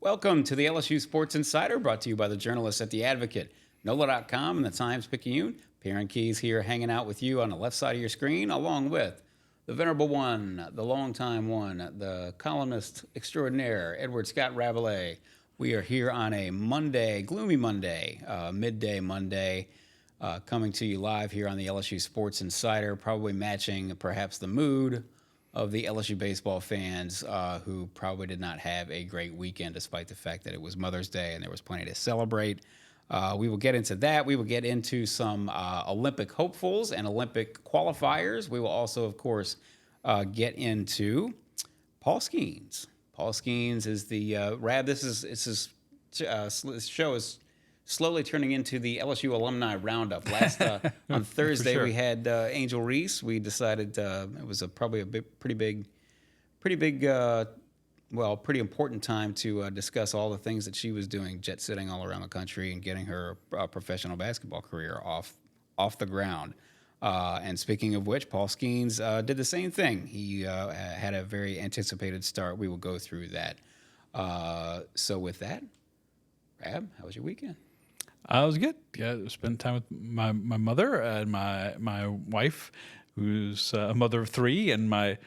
Welcome to the LSU Sports Insider, brought to you by the journalists at The Advocate, NOLA.com, and the Times-Picayune. Perryn Keys here, hanging out with you on the left side of your screen, along with the venerable one, the longtime one, the columnist extraordinaire, Edward Scott Rabalais. We are here on a Monday, gloomy Monday, midday Monday, coming to you live here on the LSU Sports Insider, probably matching perhaps the mood of the LSU baseball fans who probably did not have a great weekend, despite the fact that it was Mother's Day and there was plenty to celebrate. We will get into that. We will get into some Olympic hopefuls and Olympic qualifiers. We will also, of course, get into Paul Skenes. Paul Skenes is the Rab. This show is slowly turning into the LSU alumni roundup. Last on Thursday we had Angel Reese. We decided it was probably a pretty important time to discuss all the things that she was doing, jet setting all around the country and getting her professional basketball career off the ground. And speaking of which, Paul Skenes did the same thing. He had a very anticipated start. We will go through that. So with that, Rab, how was your weekend? It was good. Yeah, spent time with my mother and my wife, who's a mother of three, and my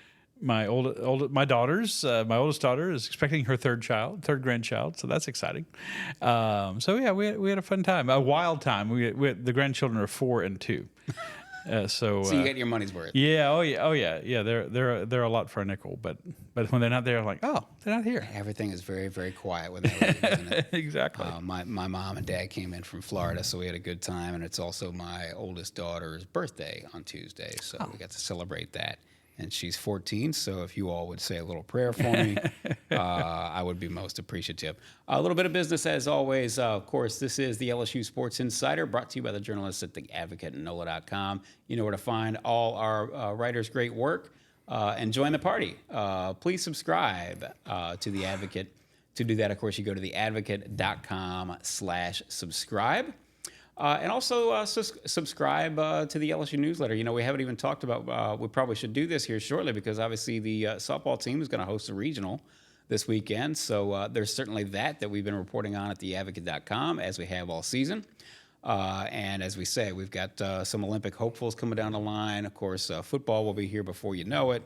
daughters. My oldest daughter is expecting her third grandchild, so that's exciting. So yeah, we had a fun time, a wild time. The grandchildren are 4 and 2. So you get your money's worth. Yeah. Oh yeah. They're a lot for a nickel, but when they're not there, I'm like, oh, they're not here. Everything is very, very quiet when they're leaving, isn't it? Exactly. My mom and dad came in from Florida, so we had a good time, and it's also my oldest daughter's birthday on Tuesday, so we got to celebrate that. And she's 14, so if you all would say a little prayer for me, I would be most appreciative. A little bit of business, as always. Of course, this is the LSU Sports Insider, brought to you by the journalists at The Advocate and NOLA.com. You know where to find all our writers' great work and join the party. Please subscribe to The Advocate. To do that, of course, you go to theadvocate.com/subscribe. And also subscribe to the LSU newsletter. You know, we haven't even talked about, we probably should do this here shortly because obviously the softball team is going to host a regional this weekend. So there's certainly that we've been reporting on at theadvocate.com as we have all season. And as we say, we've got some Olympic hopefuls coming down the line. Of course, football will be here before you know it.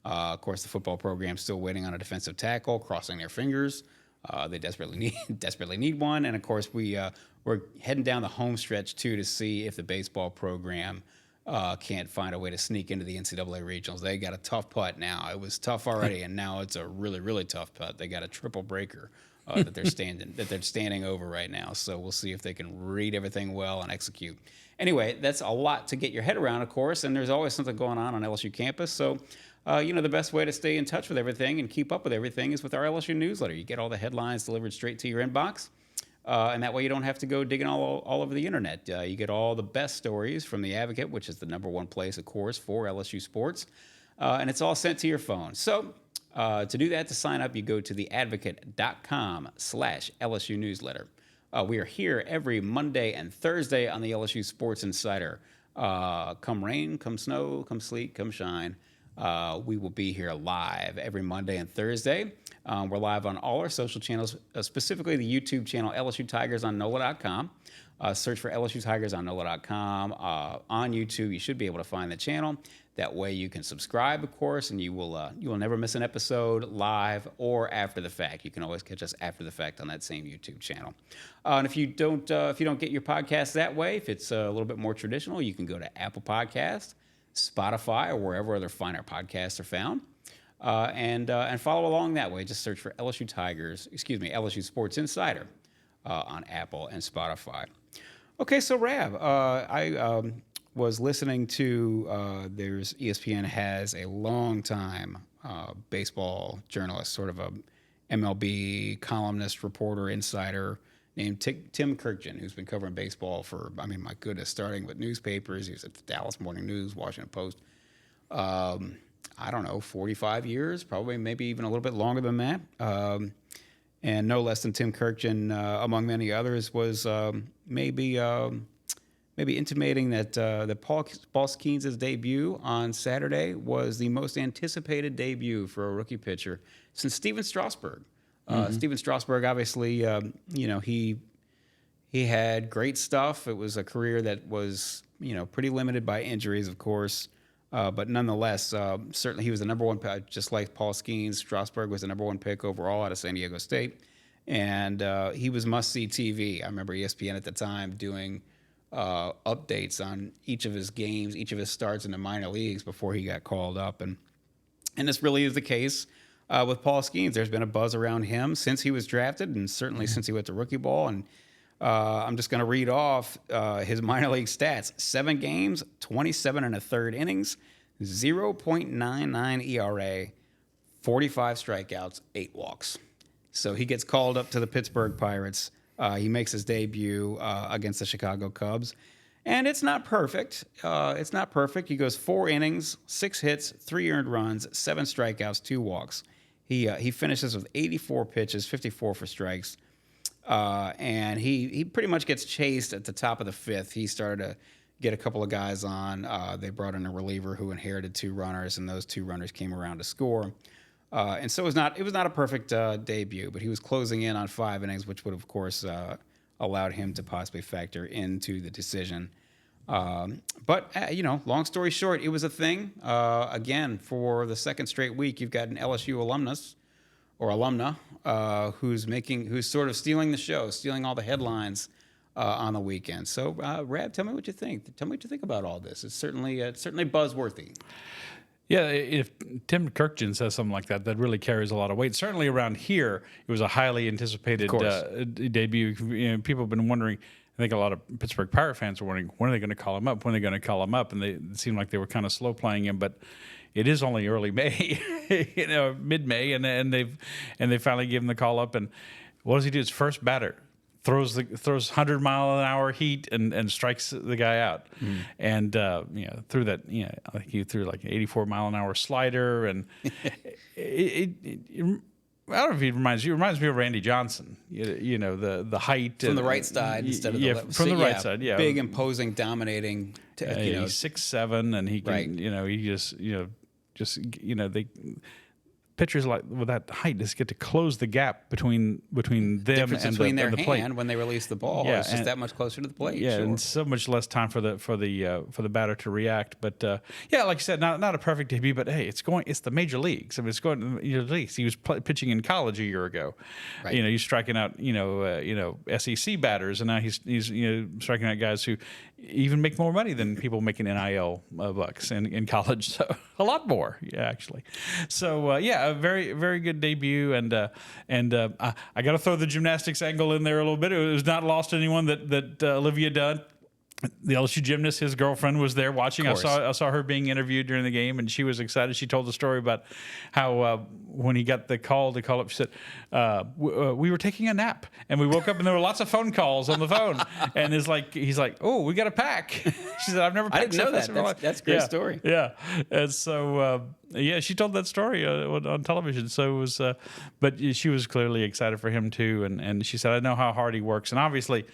Of course, the football program's still waiting on a defensive tackle, crossing their fingers. They desperately need one. And of course, we're heading down the home stretch too to see if the baseball program can't find a way to sneak into the NCAA regionals. They got a tough putt now. It was tough already, and now it's a really, really tough putt. They got a triple breaker that they're standing over right now. So we'll see if they can read everything well and execute. Anyway, that's a lot to get your head around, of course, and there's always something going on LSU campus. So the best way to stay in touch with everything and keep up with everything is with our LSU newsletter. You get all the headlines delivered straight to your inbox. And that way you don't have to go digging all over the internet. You get all the best stories from The Advocate, which is the #1 place, of course, for LSU sports. And it's all sent to your phone. So to do that, to sign up, you go to theadvocate.com/LSU newsletter. We are here every Monday and Thursday on the LSU Sports Insider. Come rain, come snow, come sleet, come shine. We will be here live every Monday and Thursday. We're live on all our social channels, specifically the YouTube channel LSU Tigers on NOLA.com. Search for LSU Tigers on NOLA.com. On YouTube, you should be able to find the channel. That way you can subscribe, of course, and you will never miss an episode live or after the fact. You can always catch us after the fact on that same YouTube channel. And if you don't get your podcast that way, if it's a little bit more traditional, you can go to Apple Podcasts, Spotify, or wherever other finer podcasts are found. And follow along that way. Just search for LSU Sports Insider on Apple and Spotify. Okay, so Rab, I was listening to, ESPN has a long-time baseball journalist, sort of a MLB columnist, reporter, insider, named Tim Kirkjian, who's been covering baseball for, my goodness, starting with newspapers. He was at the Dallas Morning News, Washington Post. 45 years, probably maybe even a little bit longer than that. And no less than Tim Kirkjian, among many others, was maybe intimating that Paul Skenes' debut on Saturday was the most anticipated debut for a rookie pitcher since Steven Strasburg Steven Strasburg, obviously, he had great stuff. It was a career that was, pretty limited by injuries, of course. But nonetheless, certainly he was the number one pick, just like Paul Skenes. Strasburg was the number one pick overall out of San Diego State. And he was must-see TV. I remember ESPN at the time doing updates on each of his games, each of his starts in the minor leagues before he got called up. And this really is the case with Paul Skenes. There's been a buzz around him since he was drafted and certainly since he went to rookie ball. And I'm just going to read off his minor league stats. 7 games, 27 and a third innings, 0.99 ERA, 45 strikeouts, 8 walks. So he gets called up to the Pittsburgh Pirates. He makes his debut against the Chicago Cubs. And it's not perfect. He goes 4 innings, 6 hits, 3 earned runs, 7 strikeouts, 2 walks. He finishes with 84 pitches, 54 for strikes. And he pretty much gets chased at the top of the 5th. He started to get a couple of guys on. They brought in a reliever who inherited 2 runners, and those 2 runners came around to score. And so it was not a perfect debut, but he was closing in on 5 innings, which would, of course, allowed him to possibly factor into the decision. But long story short, it was a thing. Again, for the second straight week, you've got an LSU alumnus or alumna who's sort of stealing the show, stealing all the headlines on the weekend. So, Rab, tell me what you think. Tell me what you think about all this. It's certainly buzzworthy. Yeah, if Tim Kirkjian says something like that, that really carries a lot of weight. Certainly around here, it was a highly anticipated debut. People have been wondering. I think a lot of Pittsburgh Pirate fans were wondering, when are they going to call him up? When are they going to call him up? And it seemed like they were kind of slow playing him, but it is only early May, mid-May, and they finally gave him the call up. And what does he do? His first batter throws 100-mile-an-hour heat and strikes the guy out. And through that, I think he threw like an 84-mile-an-hour slider, and I don't know if he reminds you. It reminds me of Randy Johnson. The height from the right side instead of the left. From the right side. Yeah, big, imposing, dominating. He's 6'7", and he can. They pitchers like with that height just get to close the gap between them and the plate. And when they release the ball, it's just that much closer to the plate. Yeah, and so much less time for the batter to react. But like I said, not a perfect debut, but hey, it's the major leagues. I mean, it's going to the major leagues. He was pitching in college a year ago. Right. He's striking out SEC batters, and now he's striking out guys who even make more money than people making NIL bucks in college. So a lot more, actually. So a very, very good debut, and I got to throw the gymnastics angle in there a little bit. It was not lost to anyone that Olivia Dunn, the LSU gymnast, his girlfriend, was there watching. I saw her being interviewed during the game, and she was excited. She told the story about how when he got the call to call up, she said, we were taking a nap, and we woke up, and there were lots of phone calls on the phone. And he's like, oh, we got to pack. She said, I've never packed. I didn't know that. That's a great story. Yeah. And so, she told that story on television. So it was, but she was clearly excited for him too. And she said, I know how hard he works. And obviously,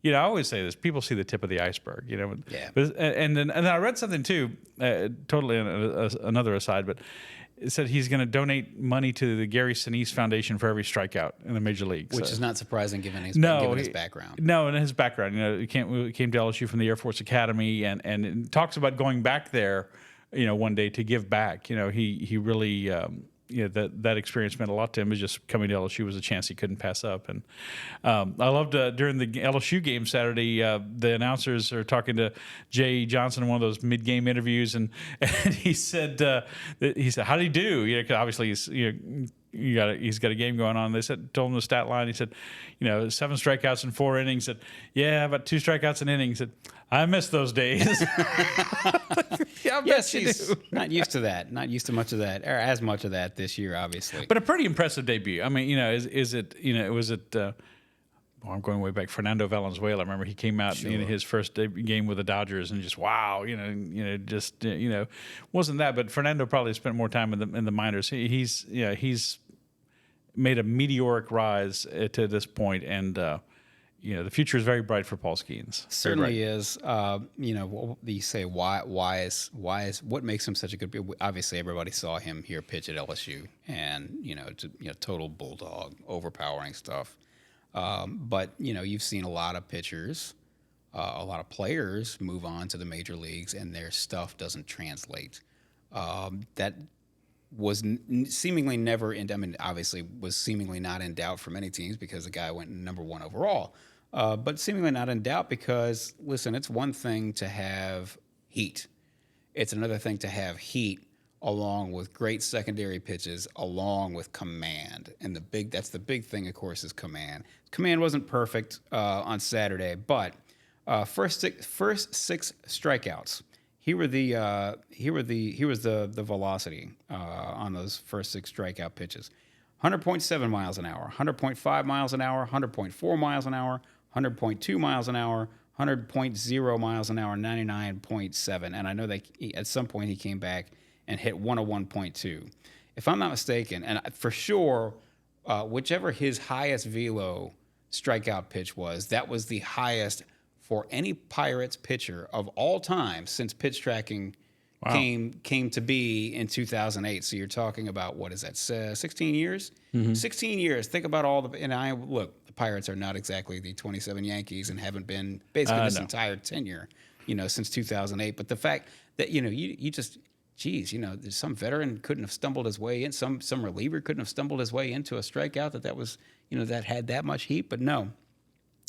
I always say this: people see the tip of the iceberg, Yeah. But, and then I read something too, totally another aside, but it said he's going to donate money to the Gary Sinise Foundation for every strikeout in the major leagues, which is not surprising given his background. No, in his background, he came to LSU from the Air Force Academy, and it talks about going back there, one day to give back. He really. That experience meant a lot to him. It was just coming to LSU was a chance he couldn't pass up. And I loved during the LSU game Saturday, the announcers are talking to Jay Johnson in one of those mid-game interviews, and he said, "How did he do?" 'Cause obviously he's got a game going on. They told him the stat line. He said, 7 strikeouts in 4 innings. Said, about 2 strikeouts an inning. He said, I miss those days. Yes, he's not used to that. Not used to much of that, or as much of that this year, obviously. But a pretty impressive debut. I mean, was it? I'm going way back. Fernando Valenzuela. I remember he came out in his first game with the Dodgers, and just wow, wasn't that. But Fernando probably spent more time in the minors. He's made a meteoric rise to this point, and the future is very bright for Paul Skenes. Certainly is. You say why is what makes him such a good? Obviously, everybody saw him here pitch at LSU, and total bulldog, overpowering stuff. But you've seen a lot of pitchers, a lot of players move on to the major leagues, and their stuff doesn't translate. That was seemingly never in. I mean, obviously, was seemingly not in doubt for many teams because the guy went number 1 overall. But seemingly not in doubt because, listen, it's one thing to have heat. It's another thing to have heat along with great secondary pitches, along with command. And that's the big thing, of course, is command. Command wasn't perfect on Saturday, but first six strikeouts. Here was the velocity on those first 6 strikeout pitches. 100.7 miles an hour, 100.5 miles an hour, 100.4 miles an hour, 100.2 miles an hour, 100.0 miles an hour, 99.7. And I know that at some point he came back and hit 101.2. If I'm not mistaken, and for sure, whichever his highest velo strikeout pitch was, that was the highest for any Pirates pitcher of all time since pitch tracking came to be in 2008. So you're talking about, what is that, 16 years? 16 years. Think about all the – and look, the Pirates are not exactly the 27 Yankees and haven't been basically this entire tenure, since 2008. But the fact that, you just – there's some veteran couldn't have stumbled his way in. Some reliever couldn't have stumbled his way into a strikeout that was, that had that much heat. But no,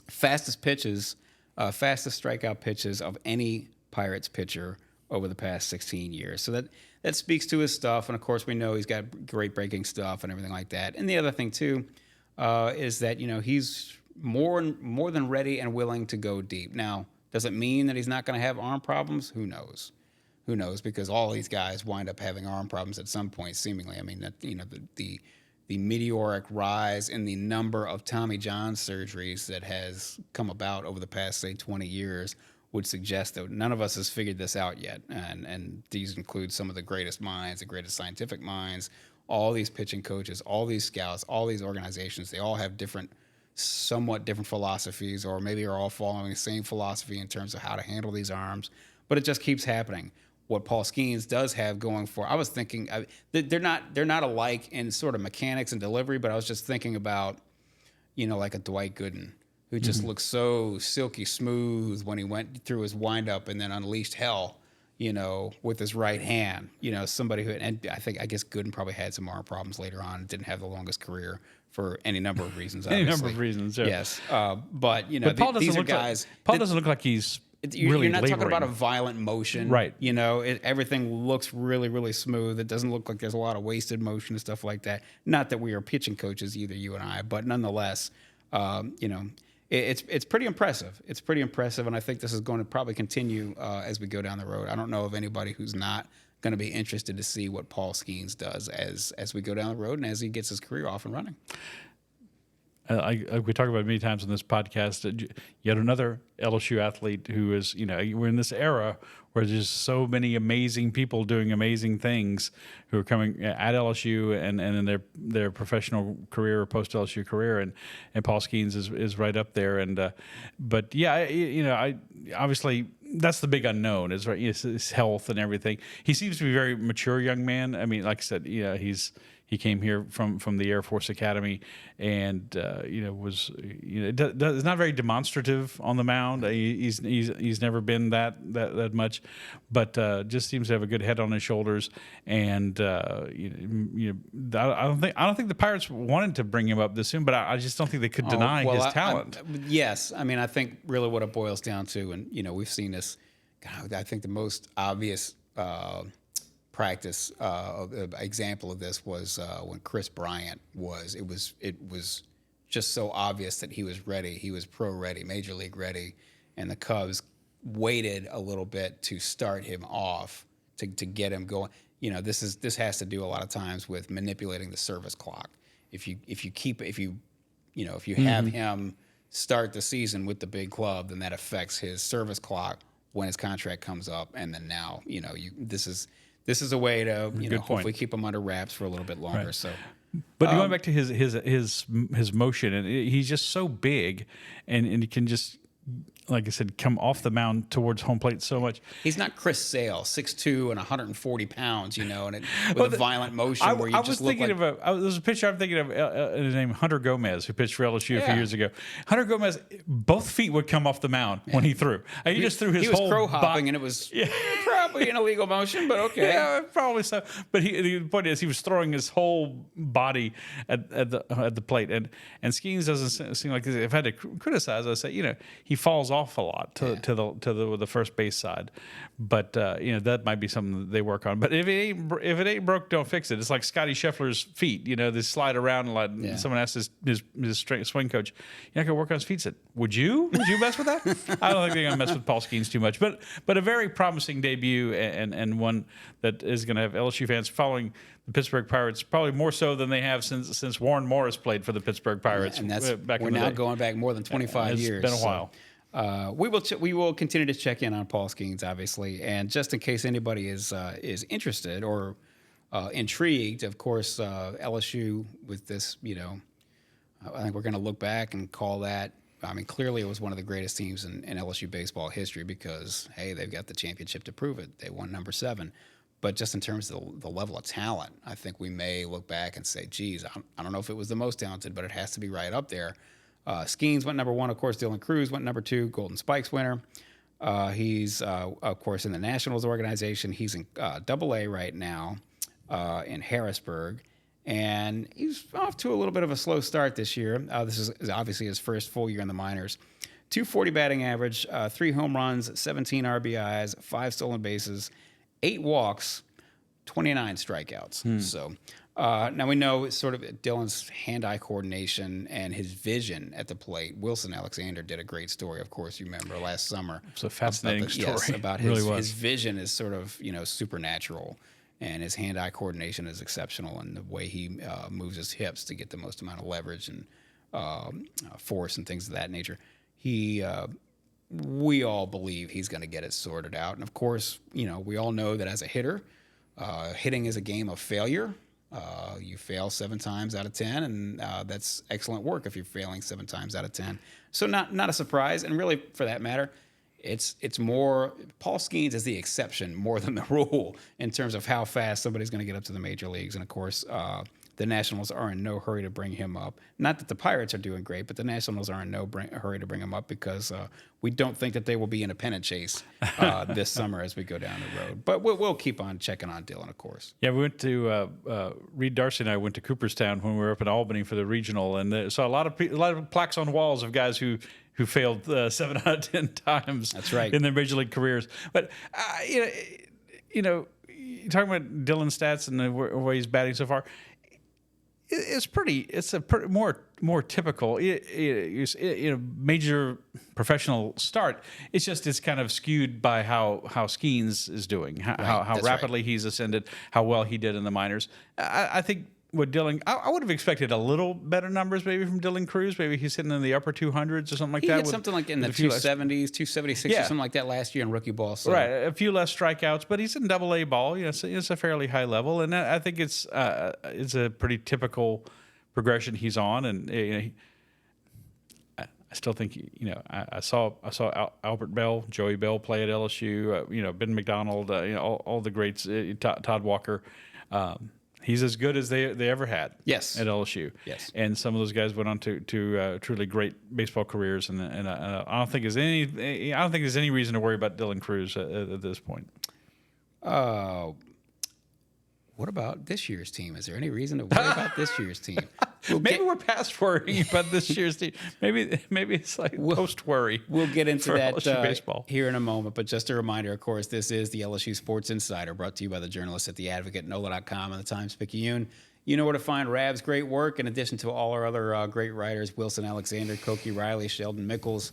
fastest strikeout pitches of any Pirates pitcher over the past 16 years. So that speaks to his stuff. And, of course, we know he's got great breaking stuff and everything like that. And the other thing, too, is that, he's more than ready and willing to go deep. Now, does it mean that he's not going to have arm problems? Who knows? Who knows? Because all these guys wind up having arm problems at some point, seemingly. I mean, the meteoric rise in the number of Tommy John surgeries that has come about over the past, say, 20 years would suggest that none of us has figured this out yet. And these include some of the greatest minds, the greatest scientific minds, all these pitching coaches, all these scouts, all these organizations. They all have somewhat different philosophies, or maybe are all following the same philosophy in terms of how to handle these arms. But it just keeps happening. What Paul Skenes does have going for, I was thinking, they're not alike in sort of mechanics and delivery, but I was just thinking about, like a Dwight Gooden, who just looked so silky smooth when he went through his windup and then unleashed hell, with his right hand. Somebody who, and I guess Gooden probably had some arm problems later on and didn't have the longest career for any number of reasons. Any number of reasons, yeah. Yes, but these are guys. Paul doesn't look like he's. You're not laboring. talking about a violent motion, right? Everything looks really, really smooth. It doesn't look like there's a lot of wasted motion and stuff like that. Not that we are pitching coaches, either you and I, but nonetheless, it's pretty impressive. It's pretty impressive, and I think this is going to probably continue as we go down the road. I don't know of anybody who's not going to be interested to see what Paul Skenes does as we go down the road and as he gets his career off and running. We talk about it many times on this podcast. Yet another LSU athlete who is, we're in this era where there's so many amazing people doing amazing things who are coming at LSU and in their professional career or post LSU career, and Paul Skenes is right up there. And but yeah, I obviously that's the big unknown is right his health and everything. He seems to be a very mature young man. I mean, like I said, he came here from the Air Force Academy, and was is not very demonstrative on the mound. He's never been that much, but just seems to have a good head on his shoulders. And I don't think the Pirates wanted to bring him up this soon, but I just don't think they could deny his talent. Yes, I mean I think really what it boils down to, and we've seen this. God, I think the most obvious. Practice example of this was when Chris Bryant was. It was just so obvious that he was ready. He was pro ready, major league ready, and the Cubs waited a little bit to start him off to get him going. This has to do a lot of times with manipulating the service clock. If you have him start the season with the big club, then that affects his service clock when his contract comes up, and then now this is a way to hopefully keep him under wraps for a little bit longer. Right. So But going back to his motion, and he's just so big, and he can just, like I said, come off the mound towards home plate so much. He's not Chris Sale, 6'2" and 140 pounds, you know, and with a violent motion where you just look like... There's a pitcher I'm thinking of named Hunter Gomez, who pitched for LSU a few years ago. Hunter Gomez, both feet would come off the mound when he threw. He just threw his whole... He was crow hopping, and it was probably an illegal motion, but okay. Yeah, probably so. But the point is, he was throwing his whole body at the plate, and Skenes doesn't seem like this. If I had to criticize, I say, he falls off a lot to the first base side, but that might be something that they work on. But if it ain't broke, don't fix it. It's like Scotty Scheffler's feet. They slide around a lot. Someone asked his swing coach, "You're not gonna work on his feet?" Said, "Would you mess with that?" I don't think they're gonna mess with Paul Skenes too much. But a very promising debut, and one that is gonna have LSU fans following the Pittsburgh Pirates probably more so than they have since Warren Morris played for the Pittsburgh Pirates. And that's we're now going back more than 25 years. It's been a while. We will continue to check in on Paul Skenes, obviously, and just in case anybody is interested or intrigued, of course, LSU with this, I think we're going to look back and call that. I mean, clearly it was one of the greatest teams in LSU baseball history because, hey, they've got the championship to prove it. They won number 7. But just in terms of the level of talent, I think we may look back and say, geez, I don't know if it was the most talented, but it has to be right up there. Skenes went number 1, of course. Dylan Cruz went number 2, Golden Spikes winner. He's, of course, in the Nationals organization. He's in AA right now in Harrisburg. And he's off to a little bit of a slow start this year. This is obviously his first full year in the minors. 240 batting average, 3 home runs, 17 RBIs, 5 stolen bases, 8 walks, 29 strikeouts. So now we know sort of Dylan's hand-eye coordination and his vision at the plate. Wilson Alexander did a great story, of course, you remember last summer. It's a fascinating story. Yes, about his vision is sort of, supernatural, and his hand-eye coordination is exceptional, and the way he moves his hips to get the most amount of leverage and force and things of that nature. We all believe he's going to get it sorted out. And of course, we all know that as a hitter, hitting is a game of failure. You fail 7 times out of 10, and that's excellent work if you're failing 7 times out of 10. So not a surprise. And really, for that matter, it's more Paul Skenes is the exception more than the rule in terms of how fast somebody's going to get up to the major leagues. And of course, the Nationals are in no hurry to bring him up. Not that the Pirates are doing great, but the Nationals are in no hurry to bring him up because we don't think that they will be in a pennant chase this summer as we go down the road. But we'll keep on checking on Dylan, of course. Yeah, we went to Reed Darcy and I went to Cooperstown when we were up in Albany for the regional, and saw a lot of plaques on walls of guys who failed 7 out of 10 times. That's right. In their major league careers. But you're talking about Dylan's stats and the way he's batting so far. It's a more typical major professional start. It's kind of skewed by how Skenes is doing, how rapidly he's ascended, how well he did in the minors. I think with Dylan, I would have expected a little better numbers maybe from Dylan Cruz. Maybe he's hitting in the upper 200s or something like that. He hit something like in the 270s, 276 or something like that last year in rookie ball. So. Right, a few less strikeouts, but he's in AA ball. It's a fairly high level, and I think it's a pretty typical progression he's on. And I still think I saw Albert Bell, Joey Bell play at LSU. Ben McDonald, all the greats, Todd Walker. He's as good as they ever had. Yes. At LSU. Yes. And some of those guys went on to truly great baseball careers. And I don't think there's any reason to worry about Dylan Cruz at this point. What about this year's team? Is there any reason to worry about this year's team? We're past worrying about this year's team. Maybe it's like post worry. We'll get into that baseball here in a moment. But just a reminder, of course, this is the LSU Sports Insider, brought to you by the journalists at The Advocate, NOLA.com, and the Times-Picayune. You know where to find Rab's great work, in addition to all our other great writers, Wilson Alexander, Koki Riley, Sheldon Mickles,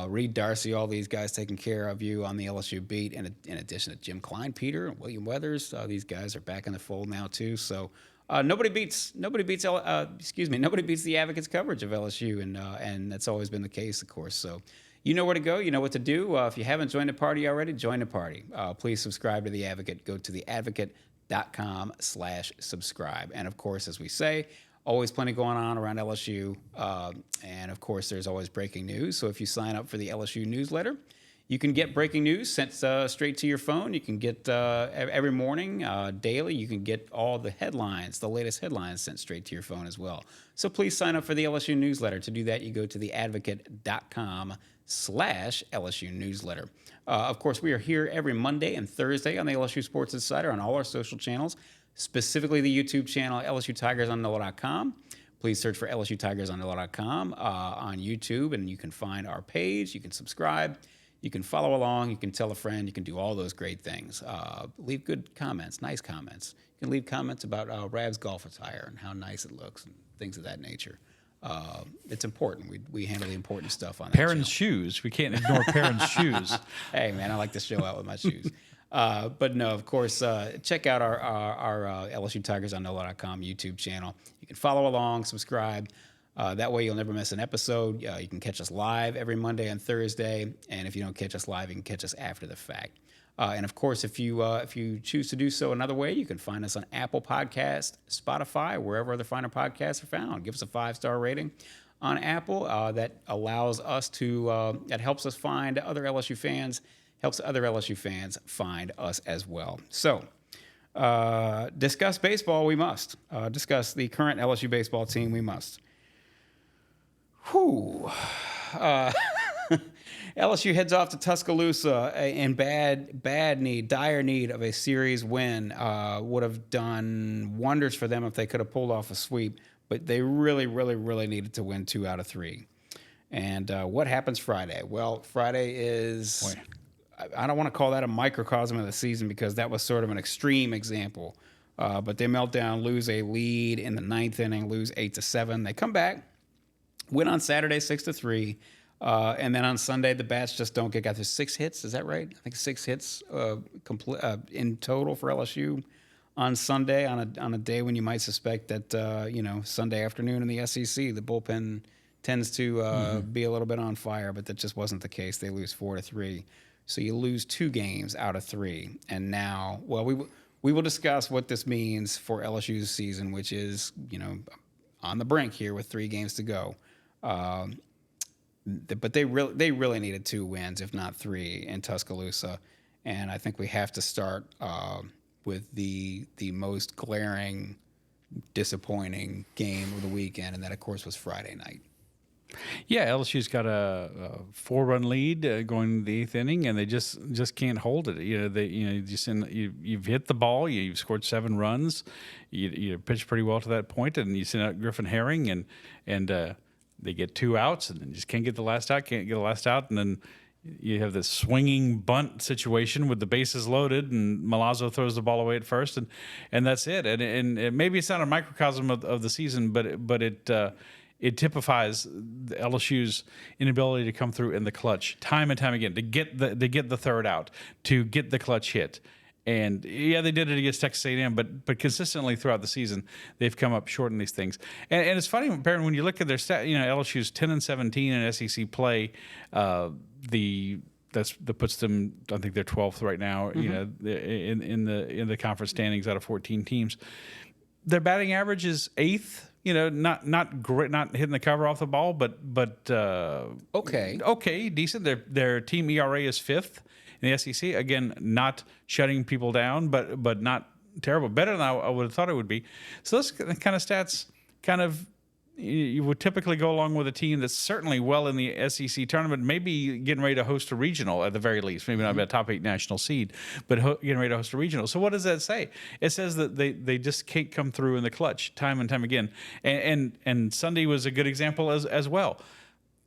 Reed Darcy, all these guys taking care of you on the LSU beat, and in addition to Jim Klein, Peter, and William Weathers. These guys are back in the fold now too. So nobody beats the Advocate's coverage of LSU, and that's always been the case, of course. So you know where to go, you know what to do. If you haven't joined the party already, join the party. Please subscribe to The Advocate. Go to theadvocate.com LSUTigersOnNOLA.com/subscribe. And of course, as we say, always plenty going on around LSU. And of course, there's always breaking news. So if you sign up for the LSU newsletter, you can get breaking news sent straight to your phone. You can get every morning, daily, you can get all the headlines, the latest headlines sent straight to your phone as well. So please sign up for the LSU newsletter. To do that, you go to theadvocate.com/LSU newsletter. Of course, we are here every Monday and Thursday on the LSU Sports Insider on all our social channels, specifically the YouTube channel LSU Tigers on NOLA.com. Please search for LSU Tigers on NOLA.com on YouTube, and you can find our page. You can subscribe. You can follow along. You can tell a friend. You can do all those great things. Leave good comments, nice comments. You can leave comments about Rab's golf attire and how nice it looks and things of that nature. It's important. We handle the important stuff on that Perryn's shoes. We can't ignore Perryn's shoes. Hey, man, I like to show out with my shoes. But no, of course, check out our LSU Tigers on NOLA.com YouTube channel. You can follow along, subscribe. That way you'll never miss an episode. You can catch us live every Monday and Thursday. And if you don't catch us live, you can catch us after the fact. And of course, if you choose to do so another way, you can find us on Apple Podcasts, Spotify, wherever other finer podcasts are found. Give us a 5-star rating on Apple. That allows us to, that helps us find other LSU fans, helps other LSU fans find us as well. So, discuss baseball, we must. Discuss the current LSU baseball team, we must. Whew. LSU heads off to Tuscaloosa in dire need of a series win. Would have done wonders for them if they could have pulled off a sweep, but they really, really, really needed to win 2 out of 3. And what happens Friday? Well, Friday is, I don't want to call that a microcosm of the season because that was sort of an extreme example. But they melt down, lose a lead in the 9th inning, lose 8-7. They come back, win on Saturday 6-3. And then on Sunday, the bats just don't get got to 6 hits. Is that right? I think 6 hits in total for LSU on Sunday on a day when you might suspect that Sunday afternoon in the SEC the bullpen tends to be a little bit on fire, but that just wasn't the case. They lose 4-3, so you lose 2 games out of 3. And now, well, we will discuss what this means for LSU's season, which is on the brink here with 3 games to go. But they really needed 2 wins, if not 3, in Tuscaloosa, and I think we have to start with the most glaring, disappointing game of the weekend, and that of course was Friday night. Yeah, LSU's got a 4-run lead going to the 8th inning, and they just can't hold it. You've hit the ball, you've scored 7 runs, you pitched pretty well to that point, and you send out Griffin Herring, and they get 2 outs, and then just can't get the last out, and then you have this swinging bunt situation with the bases loaded, and Milazzo throws the ball away at first, and that's it. And maybe it's not a microcosm of the season, but it typifies the LSU's inability to come through in the clutch time and time again to get the third out, to get the clutch hit. And yeah, they did it against Texas A&M, but consistently throughout the season, they've come up short in these things. And it's funny, Perryn, when you look at their stat, LSU's 10-17 in SEC play. That puts them, I think they're 12th right now. In the conference standings out of 14 teams. Their batting average is 8th. Not great, not hitting the cover off the ball, but okay, decent. Their team ERA is 5th. In the SEC, again, not shutting people down, but not terrible. Better than I would have thought it would be. So those kind of stats you would typically go along with a team that's certainly well in the SEC tournament, maybe getting ready to host a regional at the very least, maybe not a top 8 national seed, but getting ready to host a regional. So what does that say? It says that they just can't come through in the clutch time and time again. And Sunday was a good example as well.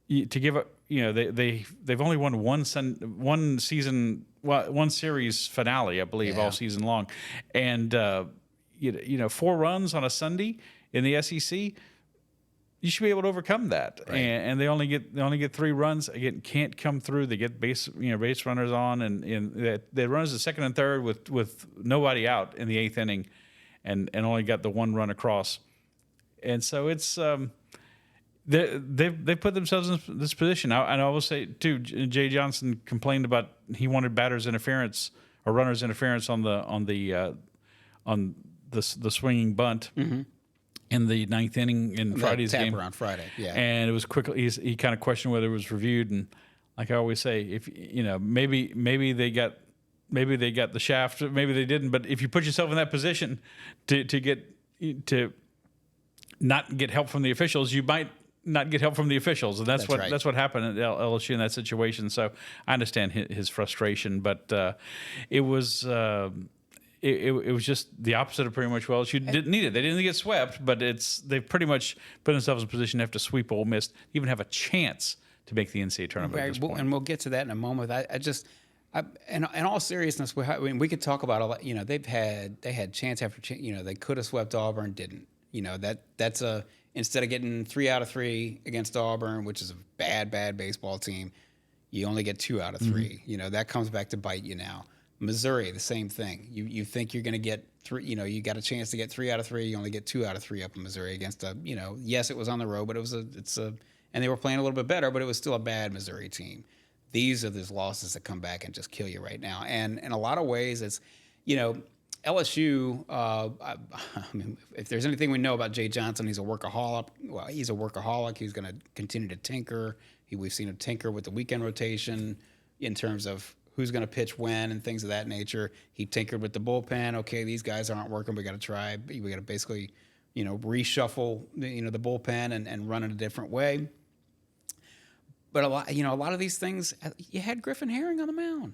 To give up, they've only won one series finale, I believe, all season long, and 4 runs on a Sunday in the SEC, you should be able to overcome that. Right. And they only get 3 runs. Again, can't come through. They get base runners on, and they run as the 2nd and 3rd with nobody out in the 8th inning, and only got the 1 run across, and so it's. They put themselves in this position. And I will say too, Jay Johnson complained about he wanted batters interference or runners interference on the the swinging bunt in the ninth inning in Friday's game. On Friday, yeah. And it was quickly, he kind of questioned whether it was reviewed. And like I always say, if maybe they got the shaft, maybe they didn't. But if you put yourself in that position to not get help from the officials, you might not get help from the officials, and that's what happened at LSU in that situation. So I understand his frustration, but it was. It was just the opposite of pretty much what LSU didn't need it. They didn't get swept, but they've pretty much put themselves in a position to have to sweep Ole Miss, even have a chance to make the NCAA tournament at this point. And we'll get to that in a moment. In all seriousness, we could talk about a lot. They had chance after chance. They could have swept Auburn, didn't. That's instead of getting 3 out of 3 against Auburn, which is a bad baseball team, you only get 2 out of 3. That comes back to bite you now. Missouri, the same thing. You think you're going to get 3, you got a chance to get 3 out of 3. You only get 2 out of 3 up in Missouri against yes, it was on the road, but and they were playing a little bit better, but it was still a bad Missouri team. These are those losses that come back and just kill you right now. And in a lot of ways, it's, LSU, if there's anything we know about Jay Johnson, he's a workaholic. Well, he's a workaholic. He's going to continue to tinker. We've seen him tinker with the weekend rotation in terms of who's going to pitch when and things of that nature. He tinkered with the bullpen. Okay, these guys aren't working. We got to try. We got to basically, reshuffle, the bullpen and run it a different way. But a lot of these things, you had Griffin Herring on the mound,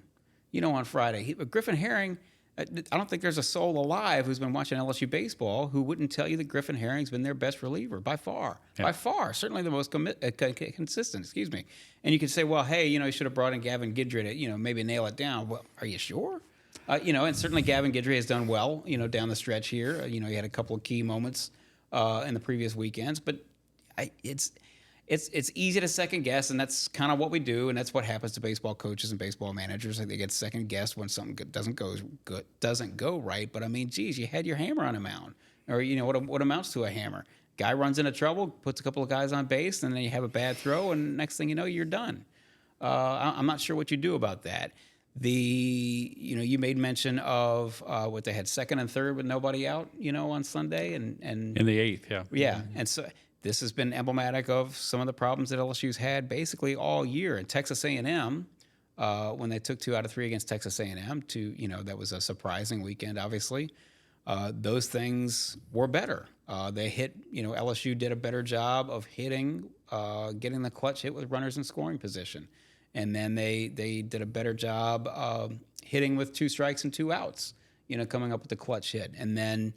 on Friday. Griffin Herring, I don't think there's a soul alive who's been watching LSU baseball who wouldn't tell you that Griffin Herring's been their best reliever by far. Yeah. By far. Certainly the most consistent, And you could say, well, hey, you should have brought in Gavin Guidry to, maybe nail it down. Well, are you sure? And certainly Gavin Guidry has done well, down the stretch here. He had a couple of key moments in the previous weekends. But it's easy to second guess, and that's kind of what we do, and that's what happens to baseball coaches and baseball managers. They get second guessed when something doesn't go right. But geez, you had your hammer on a mound, or what amounts to a hammer. Guy runs into trouble, puts a couple of guys on base, and then you have a bad throw, and next thing you know, you're done. I'm not sure what you do about that. You made mention of what they had second and third with nobody out, on Sunday, and in the eighth, yeah. Yeah, and so this has been emblematic of some of the problems that LSU's had basically all year. And Texas A&M, when they took 2 out of 3 against Texas A&M, that was a surprising weekend, obviously. Those things were better. They hit, LSU did a better job of hitting, getting the clutch hit with runners in scoring position. And then they did a better job hitting with 2 strikes and 2 outs, coming up with the clutch hit. And then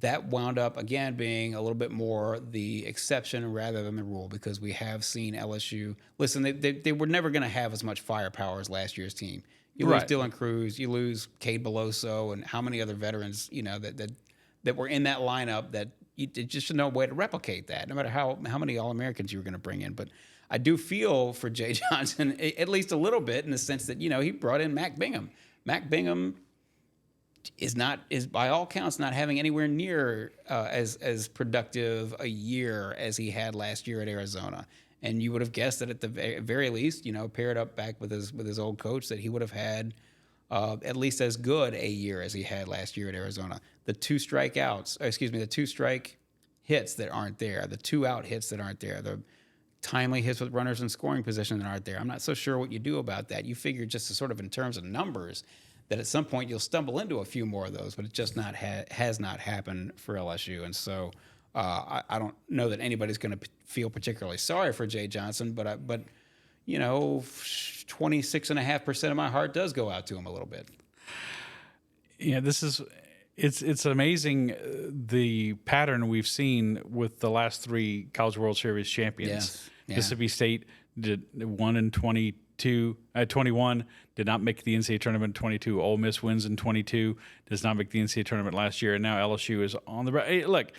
that wound up, again, being a little bit more the exception rather than the rule, because we have seen LSU. Listen, they were never going to have as much firepower as last year's team. You lose Dylan Cruz, you lose Cade Beloso, and how many other veterans, that were in that lineup that just no way to replicate that, no matter how many All-Americans you were going to bring in. But I do feel for Jay Johnson, at least a little bit, in the sense that, he brought in Mac Bingham. Mac Bingham is by all counts not having anywhere near as productive a year as he had last year at Arizona. And you would have guessed that at the very least, paired up back with his old coach, that he would have had at least as good a year as he had last year at Arizona. The 2 strike hits that aren't there, the 2 out hits that aren't there, the timely hits with runners in scoring position that aren't there. I'm not so sure what you do about that. You figure just sort of in terms of numbers that at some point you'll stumble into a few more of those, but it just has not happened for LSU. And so I don't know that anybody's going to feel particularly sorry for Jay Johnson, but 26.5% of my heart does go out to him a little bit. Yeah, it's amazing the pattern we've seen with the last 3 College World Series champions. Yes. Yeah. Mississippi State did 1 in 21, did not make the NCAA tournament in 22. Ole Miss wins in 22, does not make the NCAA tournament last year, and now LSU is on the hey, look.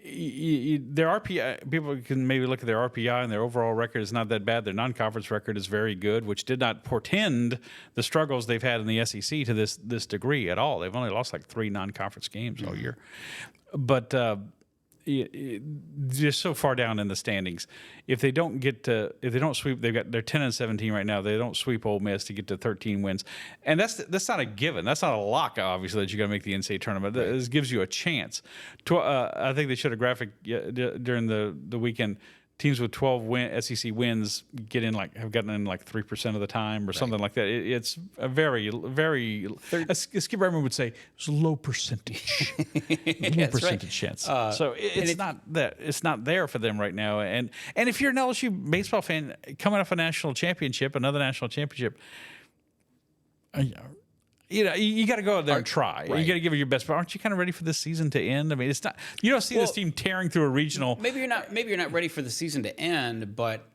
Their RPI, people can maybe look at their RPI and their overall record is not that bad. Their non-conference record is very good, which did not portend the struggles they've had in the SEC to this degree at all. They've only lost like 3 non-conference games all year. But just so far down in the standings. If they don't sweep, they're 10-17 right now. They don't sweep Ole Miss to get to 13 wins, and that's not a given. That's not a lock, obviously, that you're going to make the NCAA tournament. Right. This gives you a chance. I think they showed a graphic during the weekend. Teams with 12 SEC wins have gotten in like 3% of the time or something like that. It's a very, very, as Skip Redmond would say, it's a low percentage, chance. So it's not there for them right now. And if you're an LSU baseball fan coming off a national championship, another national championship, you got to go out there and try. Right. You got to give it your best. But aren't you kind of ready for this season to end? I mean, it's not. You don't see this team tearing through a regional. Maybe you're not ready for the season to end, but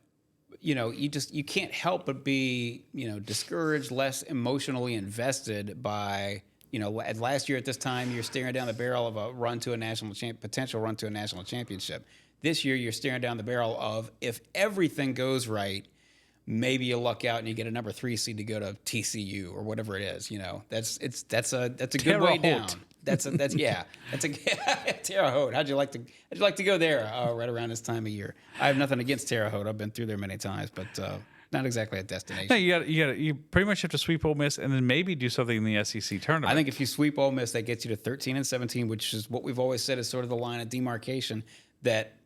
you can't help but be discouraged, less emotionally invested by last year at this time you're staring down the barrel of a potential run to a national championship. This year you're staring down the barrel of, if everything goes right, maybe you luck out and you get a number 3 seed to go to TCU or whatever it is. That's a good way down. That's a Terre Haute. How'd you like to go there right around this time of year? I have nothing against Terre Haute. I've been through there many times, but not exactly a destination. No, you pretty much have to sweep Ole Miss and then maybe do something in the SEC tournament. I think if you sweep Ole Miss, that gets you to 13-17, which is what we've always said is sort of the line of demarcation that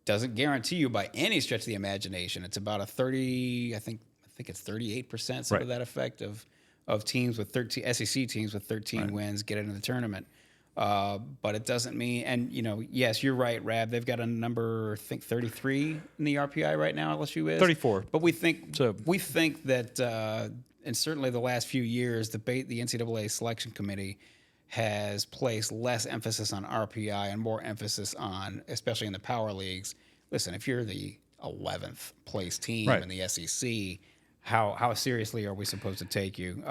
doesn't guarantee you by any stretch of the imagination. It's about a 30, I think it's 38%, something to that effect of teams with 13 SEC teams with 13 wins get into the tournament. But it doesn't mean, and yes, you're right, Rab. They've got a number, I think 33 in the RPI right now. LSU is 34. But we think that, and certainly the last few years, the NCAA selection committee has placed less emphasis on RPI and more emphasis on, especially in the power leagues. Listen, if you're the 11th place team in the SEC, how seriously are we supposed to take you?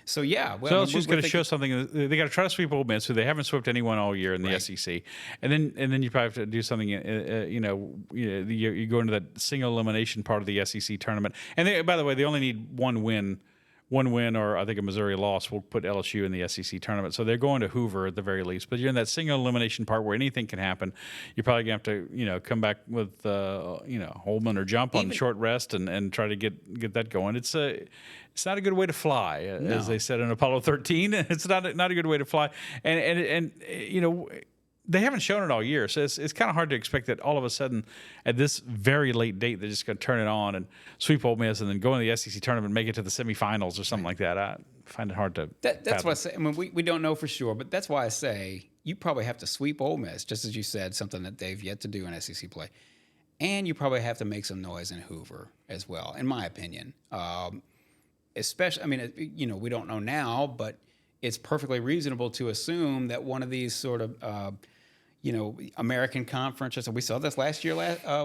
So LSU's got to show something. They got to try to sweep Ole Miss, who they haven't swept anyone all year in the SEC, and then you probably have to do something. You go into that single elimination part of the SEC tournament. And by the way, they only need one win, or I think a Missouri loss will put LSU in the SEC tournament. So they're going to Hoover at the very least. But you're in that single elimination part where anything can happen. You're probably going to have to, come back with, Holman or jump on short rest and try to get that going. It's not a good way to fly, as they said in Apollo 13. It's not a good way to fly. And they haven't shown it all year, so it's kind of hard to expect that all of a sudden at this very late date they're just going to turn it on and sweep Ole Miss and then go in the SEC tournament and make it to the semifinals or something like that. I find it hard to. That's what I say. I mean, we don't know for sure, but that's why I say you probably have to sweep Ole Miss, just as you said, something that they've yet to do in SEC play, and you probably have to make some noise in Hoover as well, in my opinion. Especially, I mean, we don't know now, but it's perfectly reasonable to assume that one of these sort of American conferences. We saw this last year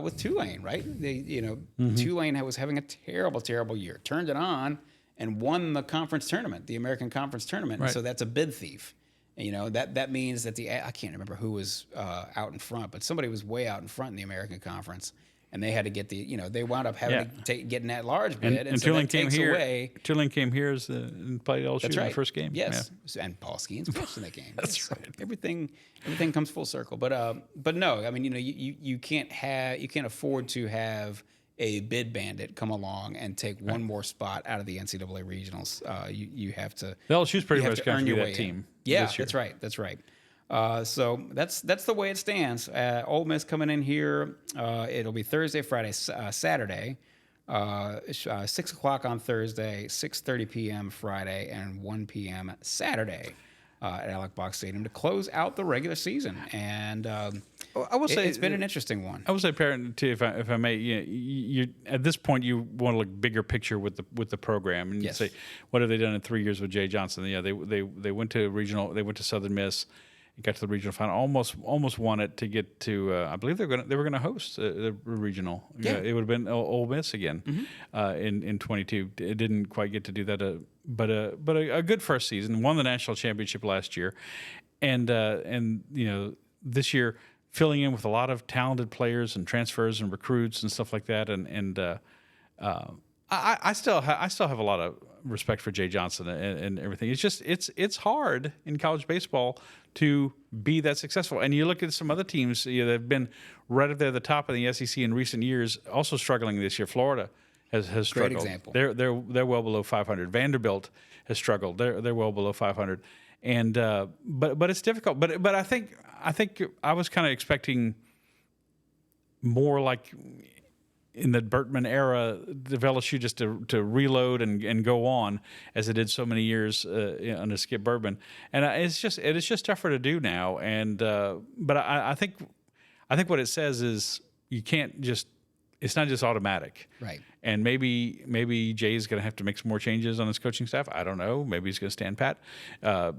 with Tulane, right? Tulane was having a terrible, terrible year. Turned it on and won the conference tournament, the American Conference Tournament. Right. So that's a bid thief. That means that I can't remember who was out in front, but somebody was way out in front in the American Conference. And they had to get they wound up having to getting that large bid, and so Tulane that takes away. Tulane came here and played LSU in the first game. Yes, and Paul Skenes pitched in that game. That's right. Everything comes full circle. But no, I mean, you can't afford to have a bid bandit come along and take one more spot out of the NCAA regionals. You have to. The LSU's pretty much going to be that team. Yeah, that's right. That's right. So that's the way it stands. Ole Miss coming in here. It'll be Thursday, Friday, Saturday. 6 o'clock on Thursday, 6:30 p.m. Friday, and 1 p.m. Saturday at Alec Box Stadium to close out the regular season. And I will say it's been an interesting one. I will say, Perryn, too, if I may, you at this point you want to look bigger picture with the program and say, what have they done in 3 years with Jay Johnson? They went to regional. They went to Southern Miss. Got to the regional final, almost won it to get to. I believe they were going to host the regional. Yeah, it would have been Ole Miss again in 22. It didn't quite get to do that, but a good first season. Won the national championship last year, and this year filling in with a lot of talented players and transfers and recruits and stuff like that, and I still have a lot of respect for Jay Johnson and everything. It's just it's hard in college baseball to be that successful. And you look at some other teams that have been right up there at the top of the SEC in recent years, also struggling this year. Florida has struggled. Great example. They're well below 500. Vanderbilt has struggled. They're well below 500. And but it's difficult. But I think I was kind of expecting more like in the Bertman era of LSU just to reload and go on as it did so many years under Skip Bertman. And it is just tougher to do now. And but I think what it says is you can't just, it's not just automatic. Right. And maybe Jay's going to have to make some more changes on his coaching staff. I don't know. Maybe he's going to stand pat,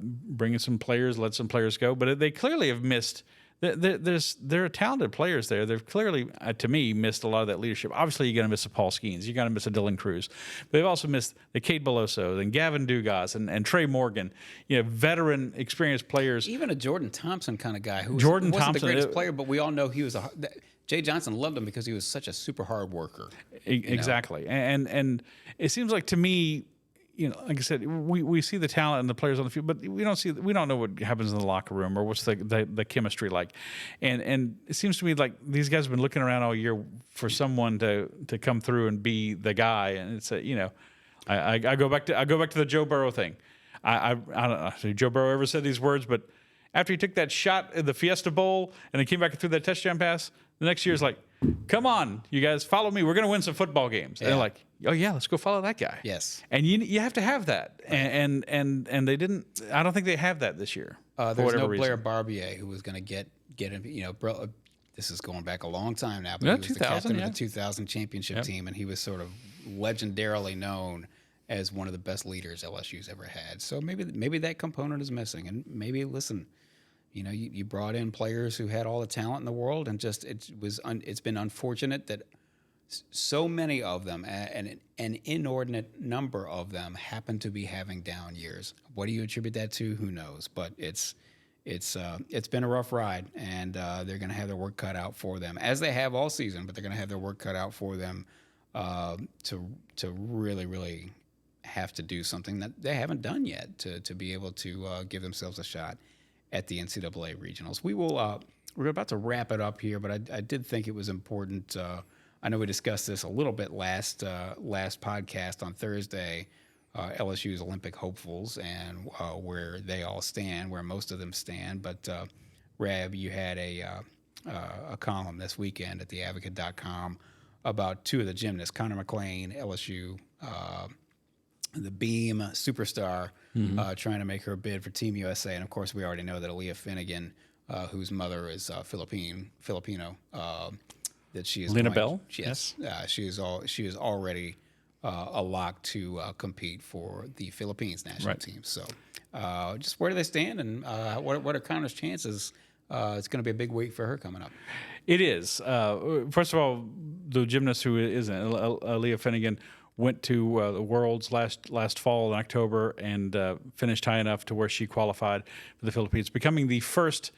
bring in some players, let some players go. But they clearly have missed. There are talented players there. They've clearly, to me, missed a lot of that leadership. Obviously, you're going to miss a Paul Skenes. You're going to miss a Dylan Cruz. But they've also missed the Cade Beloso and Gavin Dugas and Trey Morgan. Veteran, experienced players. Even a Jordan Thompson kind of guy who wasn't the greatest player, but we all know he was Jay Johnson loved him because he was such a super hard worker. Exactly. And it seems like to me, like I said, we see the talent and the players on the field, but we don't know what happens in the locker room or what's the chemistry like. And it seems to me like these guys have been looking around all year for someone to come through and be the guy. And it's I go back to the Joe Burrow thing. I don't know if Joe Burrow ever said these words, but after he took that shot in the Fiesta Bowl and then came back and threw that touchdown pass, the next year is like, come on, you guys, follow me. We're going to win some football games. Yeah. And they're like, oh yeah, let's go follow that guy. Yes. And you have to have that. Right. And they didn't. I don't think they have that this year. There's no Blair Barbier who was going to get him. Bro, this is going back a long time now. But he was the captain of the 2000 championship team, and he was sort of legendarily known as one of the best leaders LSU's ever had. So maybe that component is missing. And maybe listen. You brought in players who had all the talent in the world, and just it's been unfortunate that so many of them, and an inordinate number of them, happen to be having down years. What do you attribute that to? Who knows? But it's been a rough ride, and they're going to have their work cut out for them, as they have all season. But they're going to have their work cut out for them to really, really have to do something that they haven't done yet to be able to give themselves a shot at the NCAA regionals. We're about to wrap it up here, but I did think it was important. I know we discussed this a little bit last podcast on Thursday, LSU's Olympic hopefuls and where they all stand, where most of them stand. But Rab, you had a column this weekend at theadvocate.com about two of the gymnasts, Connor McClain, LSU, the Beam superstar, trying to make her bid for Team USA. And of course, we already know that Aaliyah Finnegan, whose mother is Filipino, that she is Lena Bell. Yes, she is already a lock to compete for the Philippines national team. So, just where do they stand, and what are Connor's chances? It's going to be a big week for her coming up. It is. First of all, the gymnast who isn't Aaliyah Finnegan went to the Worlds last fall in October and finished high enough to where she qualified for the Philippines, becoming the first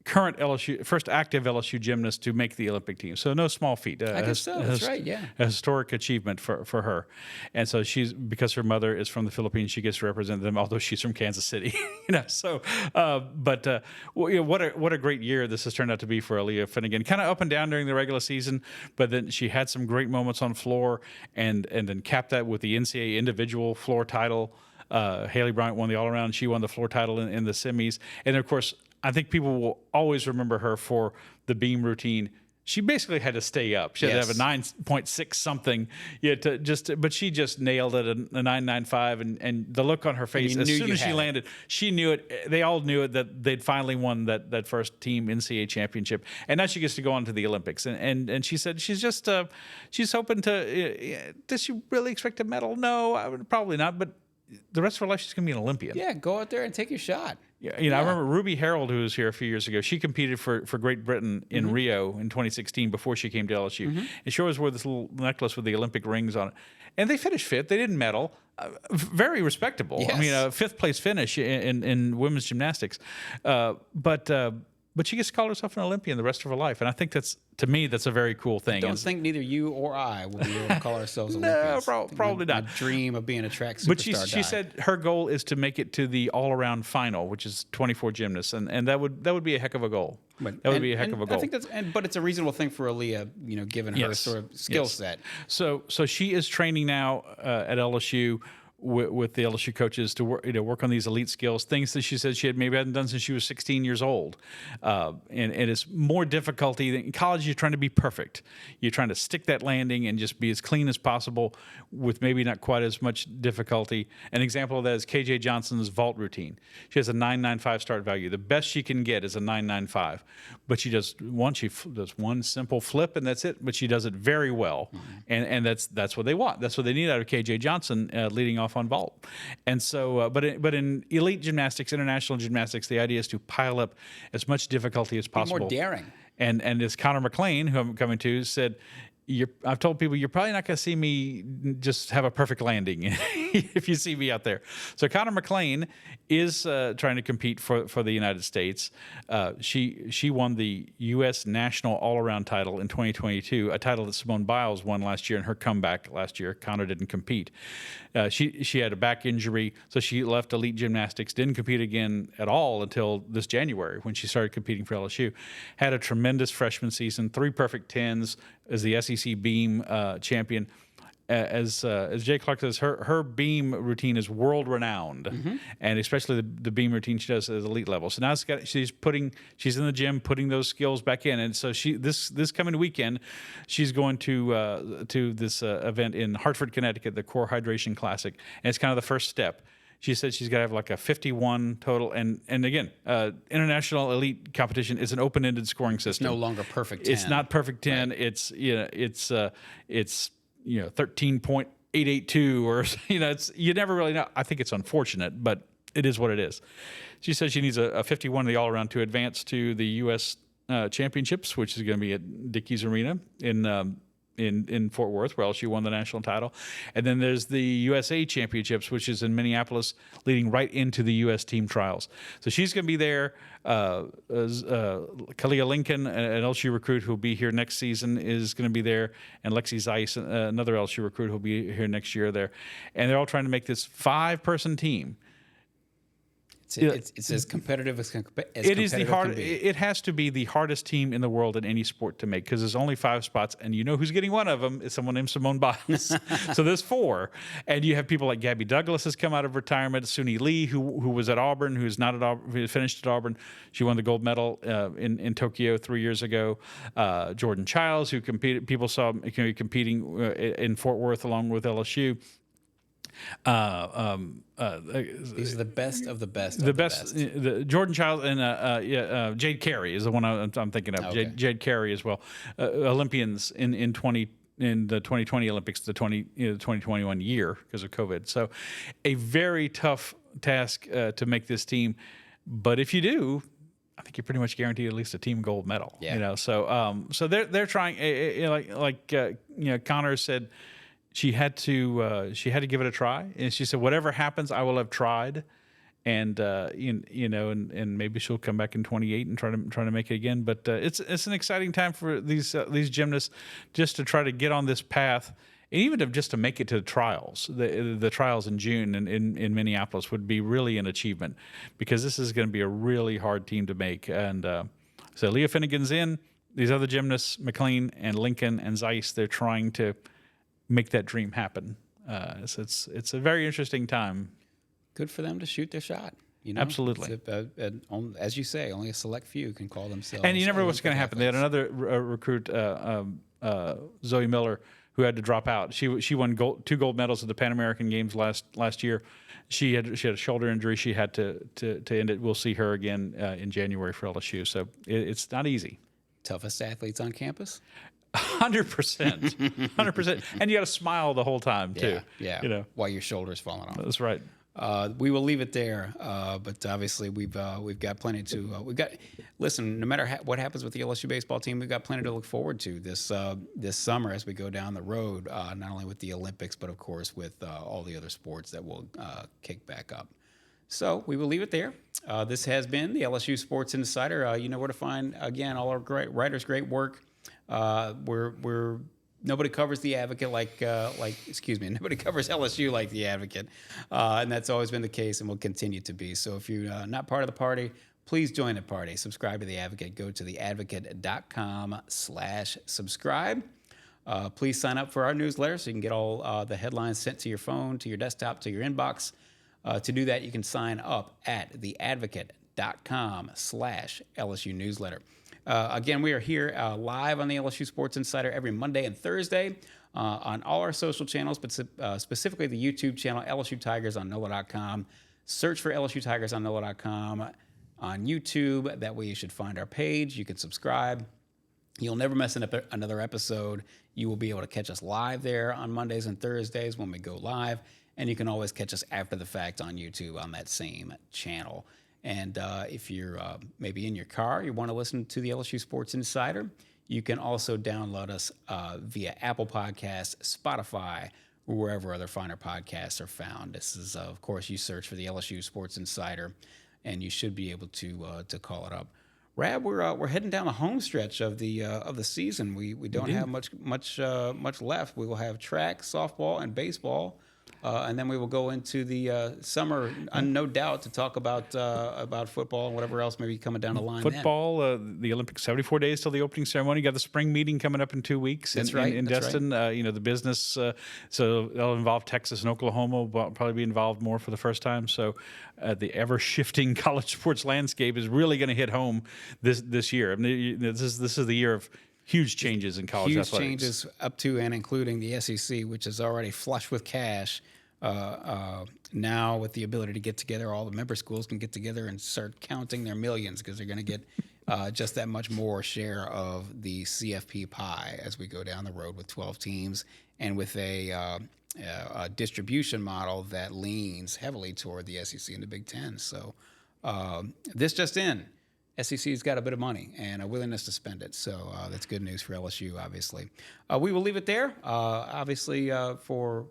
active LSU gymnast to make the Olympic team. So no small feat. I guess so. That's right. Yeah, a historic achievement for her. And so because her mother is from the Philippines, she gets to represent them, although she's from Kansas City. So what a great year this has turned out to be for Aaliyah Finnegan. Kind of up and down during the regular season, but then she had some great moments on floor, and then capped that with the NCAA individual floor title. Haley Bryant won the all-around. She won the floor title in the semis. And, of course, I think people will always remember her for the beam routine. She basically had to stay up. She had to have a 9.6 something, but she just nailed it, a 9.95, and the look on her face as soon as she landed, she knew it. They all knew it, that they'd finally won that first team NCAA championship, and now she gets to go on to the Olympics. And she said she's just she's hoping to. Does she really expect a medal? No, probably not. But the rest of her life, she's going to be an Olympian. Yeah, go out there and take your shot. I remember Ruby Harold, who was here a few years ago. She competed for Great Britain in Rio in 2016 before she came to LSU. And she always wore this little necklace with the Olympic rings on it. And they finished fifth. They didn't medal. Very respectable. Yes. I mean, a fifth place finish in women's gymnastics. But but she gets to call herself an Olympian the rest of her life. And I think to me, that's a very cool thing. I don't think neither you or I will be able to call ourselves Olympians. Probably not. My dream of being a track superstar. But she said her goal is to make it to the all-around final, which is 24 gymnasts, and that would be a heck of a goal. That would be a heck of a goal. I think but it's a reasonable thing for Aaliyah, given her sort of skill set. So she is training now at LSU. With the LSU coaches to work on these elite skills, things that she said she hadn't done since she was 16 years old, and it's more difficulty than in college. You're trying to be perfect. You're trying to stick that landing and just be as clean as possible, with maybe not quite as much difficulty. An example of that is KJ Johnson's vault routine. She has a 995 start value. The best she can get is a 995, but she does one simple flip and that's it. But she does it very well, and that's what they want. That's what they need out of KJ Johnson leading off on vault. And so, but in elite gymnastics, international gymnastics, the idea is to pile up as much difficulty as possible. Be more daring. And as Connor McLean, who I'm coming to, said, I've told people you're probably not going to see me just have a perfect landing if you see me out there. So Connor McLean is trying to compete for the United States. She won the U.S. national all-around title in 2022, a title that Simone Biles won last year in her comeback last year. Connor didn't compete. She had a back injury, so she left elite gymnastics, didn't compete again at all until this January when she started competing for LSU. Had a tremendous freshman season, 3 perfect 10s as the SEC beam champion. As Jay Clark says, her beam routine is world renowned, and especially the beam routine she does at elite level. So now she's in the gym putting those skills back in, and so this coming weekend she's going to this event in Hartford, Connecticut, the Core Hydration Classic, and it's kind of the first step. She said she's got to have like a 51 total, and again, international elite competition is an open-ended scoring system. It's no longer perfect 10. It's not perfect 10. Right. It's 13.882 or you never really know. I think it's unfortunate, but it is what it is. She says she needs a 51 in the all-around to advance to the U.S. Championships, which is going to be at Dickies Arena in Fort Worth, where LSU won the national title. And then there's the USA Championships, which is in Minneapolis, leading right into the U.S. team trials. So she's going to be there. Kalia Lincoln, an LSU recruit who will be here next season, is going to be there. And Lexi Zeiss, another LSU recruit who will be here next year there. And they're all trying to make this 5-person team. It's as competitive as it is the hard. It has to be the hardest team in the world in any sport to make, because there's only 5 spots, and you know who's getting one of them is someone named Simone Biles. So there's 4, and you have people like Gabby Douglas has come out of retirement, Suni Lee, who was at Auburn, who's not at Auburn, who finished at Auburn. She won the gold medal in Tokyo 3 years ago. Jordan Childs, who competed, people saw competing in Fort Worth along with LSU. These are the best of the best. Jordan Child and Jade Carey is the one I'm thinking of. Okay. Jade Carey as well, Olympians in the 2020 Olympics, the 2021 year because of COVID. So, a very tough task to make this team, but if you do, I think you're pretty much guaranteed at least a team gold medal. Yeah. So they're trying. Connor said. She had to give it a try, and she said, "Whatever happens, I will have tried." And and maybe she'll come back in 28 and try to make it again. But it's an exciting time for these gymnasts just to try to get on this path, and even just to make it to the trials. The trials in June in Minneapolis would be really an achievement, because this is going to be a really hard team to make. And so Leah Finnegan's in. These other gymnasts, McLean and Lincoln and Zeiss, they're trying to make that dream happen. So it's a very interesting time. Good for them to shoot their shot. Absolutely. As you say, only a select few can call themselves. And you never know what's going to happen. They had another recruit, Zoe Miller, who had to drop out. She won 2 gold medals at the Pan American Games last year. She had a shoulder injury. She had to end it. We'll see her again in January for LSU. So it's not easy. Toughest athletes on campus? 100%, 100%, and you got to smile the whole time too. Yeah. While your shoulder's falling off. That's right. We will leave it there, but obviously we've got plenty to. Listen, no matter what happens with the LSU baseball team, we've got plenty to look forward to this summer as we go down the road. Not only with the Olympics, but of course with all the other sports that will kick back up. So we will leave it there. This has been the LSU Sports Insider. You know where to find, again, all our great writers' great work. We're nobody covers the Advocate nobody covers LSU like the Advocate, and that's always been the case and will continue to be. So if you're not part of the party, please join the party. Subscribe to the Advocate. Go to theadvocate.com/subscribe. Please sign up for our newsletter so you can get all the headlines sent to your phone, to your desktop, to your inbox. To do that, you can sign up at theadvocate.com/LSU newsletter. Again, we are here live on the LSU Sports Insider every Monday and Thursday on all our social channels, but specifically the YouTube channel, LSU Tigers on NOLA.com. Search for LSU Tigers on NOLA.com on YouTube. That way you should find our page. You can subscribe. You'll never miss another episode. You will be able to catch us live there on Mondays and Thursdays when we go live. And you can always catch us after the fact on YouTube on that same channel. And if you're maybe in your car, you want to listen to the LSU Sports Insider, you can also download us via Apple Podcasts, Spotify, or wherever other finer podcasts are found. This is, of course, you search for the LSU Sports Insider, and you should be able to call it up. Rab, we're heading down the home stretch of the season. We don't have much left. We will have track, softball, and baseball. And then we will go into the summer, no doubt, to talk about football and whatever else may be coming down the line. Football, the Olympics, 74 days till the opening ceremony. You got the spring meeting coming up in 2 weeks. That's in That's Destin. right. The business, so they'll involve Texas and Oklahoma. Will probably be involved more for the first time. So the ever-shifting college sports landscape is really going to hit home this year. I mean, this is the year of huge changes in college athletics. Huge changes up to and including the SEC, which is already flush with cash. Now with the ability to get together, all the member schools can get together and start counting their millions because they're going to get just that much more share of the CFP pie as we go down the road with 12 teams and with a distribution model that leans heavily toward the SEC and the Big Ten. So this just in. SEC's got a bit of money and a willingness to spend it. So that's good news for LSU, obviously. We will leave it there. Obviously, for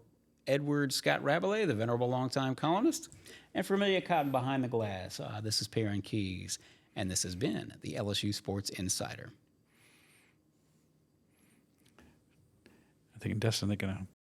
Edward Scott Rabalais, the venerable longtime columnist, and for Amelia Cotton behind the glass, this is Perryn Keys, and this has been the LSU Sports Insider. I think in Destin they're going to